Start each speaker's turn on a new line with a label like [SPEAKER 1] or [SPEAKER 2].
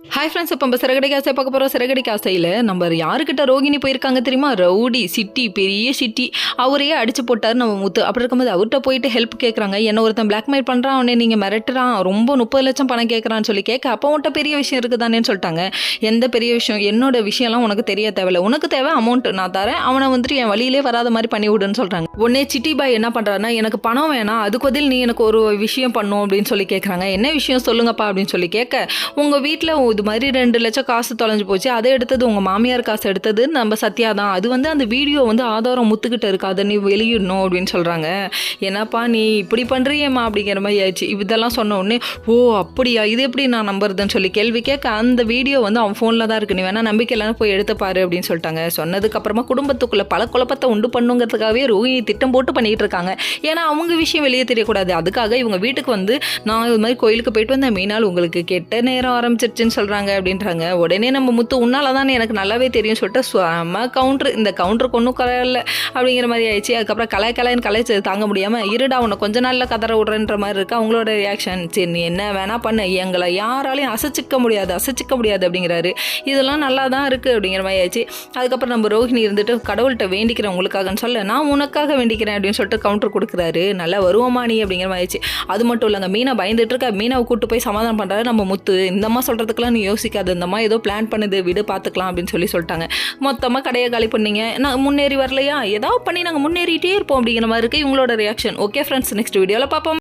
[SPEAKER 1] Hi friends, இப்போ நம்ம சிறகடி காசை பார்க்க போகிறோம். சிறகடி காசையில் நம்ம யாருக்கிட்ட ரோகிணி போயிருக்காங்க தெரியுமா? ரவுடி சிட்டி, பெரிய சிட்டி, அவரையே அடிச்சு போட்டார் நம்ம முத்து. அப்படி இருக்கும்போது அவர்கிட்ட போயிட்டு ஹெல்ப் கேட்குறாங்க. என்ன ஒருத்தன் பிளாக்மெயில் பண்ணுறான், அவனே நீங்கள் மிரட்டுறான், ரொம்ப 30 லட்சம் பணம் கேட்குறான்னு சொல்லி கேட்க, அப்போ உன்ட்ட பெரிய விஷயம் இருக்குதானேன்னு சொல்லிட்டாங்க. எந்த பெரிய விஷயம்? என்னோட விஷயம்லாம் உனக்கு தெரிய தேவையில்ல, உனக்கு தேவை அமௌண்ட் நான் தரேன், அவனை வந்துட்டு என் வழியிலே வராத மாதிரி பண்ணி விடுன்னு சொல்கிறாங்க. உடனே சிட்டி பாய் என்ன பண்ணுறாருன்னா, எனக்கு பணம் வேணாம், அதுக்கு பதில் நீ எனக்கு ஒரு விஷயம் பண்ணும் அப்படின்னு சொல்லி கேட்குறாங்க. என்ன விஷயம் சொல்லுங்கப்பா அப்படின்னு சொல்லி கேட்க, உங்கள் வீட்டில் இது மாதிரி 2 லட்சம் காசு தொலைஞ்சு போச்சு, அதை எடுத்தது உங்கள் மாமியார் காசு எடுத்தது நம்ம சத்யா தான், அது வந்து அந்த வீடியோ வந்து ஆதாரம் முத்துக்கிட்ட இருக்கு, அதை நீ வெளியிடணும் அப்படின்னு சொல்கிறாங்க. என்னப்பா நீ இப்படி பண்ணுறியம்மா அப்படிங்கிற மாதிரி ஆயிடுச்சு. இதெல்லாம் சொன்ன உடனே, ஓ அப்படியா, இது எப்படி நான் நம்புறதுன்னு சொல்லி கேள்வி கேட்க, அந்த வீடியோ வந்து அவன் ஃபோனில் தான் இருக்குது, நீ வேணா நம்பிக்கை இல்லைன்னு போய் எடுத்துப்பாரு அப்படின்னு சொல்லிட்டாங்க. சொன்னதுக்கப்புறமா குடும்பத்துக்குள்ளே பல குழப்பத்தை உண்டு பண்ணுங்கிறதுக்காகவே ரோஹிணி திட்டம் போட்டு பண்ணிகிட்டு இருக்காங்க. ஏன்னா அவங்க விஷயம் வெளியே தெரியக்கூடாது, அதுக்காக இவங்க வீட்டுக்கு வந்து நான் இது மாதிரி கோயிலுக்கு போயிட்டு வந்தேன், மீனால் உங்களுக்கு கெட்ட நேரம் ஆரம்பிச்சிருச்சுன்னு சொல்கிறாங்க அப்படின்றாங்க. உடனே நம்ம முத்து உன்னால தான் எனக்கு நல்லாவே தெரியும் சொல்லிட்டு செம்ம கவுண்டர், இந்த கவுண்டருக்கு ஒன்றும் கலையில்லை அப்படிங்கிற மாதிரி ஆயிடுச்சு. அதுக்கப்புறம் கலைன்னு கலைச்சு தாங்க முடியாமல், இருடா உன்னை கொஞ்ச நாளில் கதற விட்றன்ற மாதிரி இருக்கு அவங்களோட ரியாக்ஷன். சரி நீ என்ன வேணா பண்ணு, எங்களை யாராலையும் அசைச்சிக்க முடியாது அப்படிங்கிறாரு. இதெல்லாம் நல்லா தான் இருக்குது அப்படிங்கிற மாதிரி ஆயிடுச்சு. அதுக்கப்புறம் நம்ம ரோஹிணி இருந்துட்டு கடவுள்கிட்ட வேண்டிக்கிறேன் உங்களுக்காகன்னு சொல்ல, நான் உனக்காக வேண்டிக்கிறேன் அப்படின்னு சொல்லிட்டு கவுண்டர் கொடுக்குறாரு. நல்லா வருவோமா நீ அப்படிங்கிற மாதிரி ஆயிடுச்சு. அது மட்டும் இல்லைங்க, மீனா பயந்துட்டு இருக்க, மீனாவை கூட்டு போய் சமாதானம் பண்ணுறாரு நம்ம முத்து. இந்தம்மா சொல்கிறதுக்கெல்லாம் நீ யோசிக்காது, இந்தம்மா ஏதோ பிளான் பண்ணுது, விடு பார்த்துக்கலாம் அப்படின்னு சொல்லிட்டாங்க. மொத்தமாக கடையை காலி பண்ணீங்க, நான் முன்னேறி வரலையா, ஏதாவது பண்ணி நாங்கள் முன்னேறிட்டே இருப்போம் அப்படிங்கிற மாதிரி இருக்குது இவங்களோட ரியாக்ஷன். ஓகே ஃப்ரெண்ட்ஸ், நெக்ஸ்ட் வீடியோவில் பார்ப்போம்.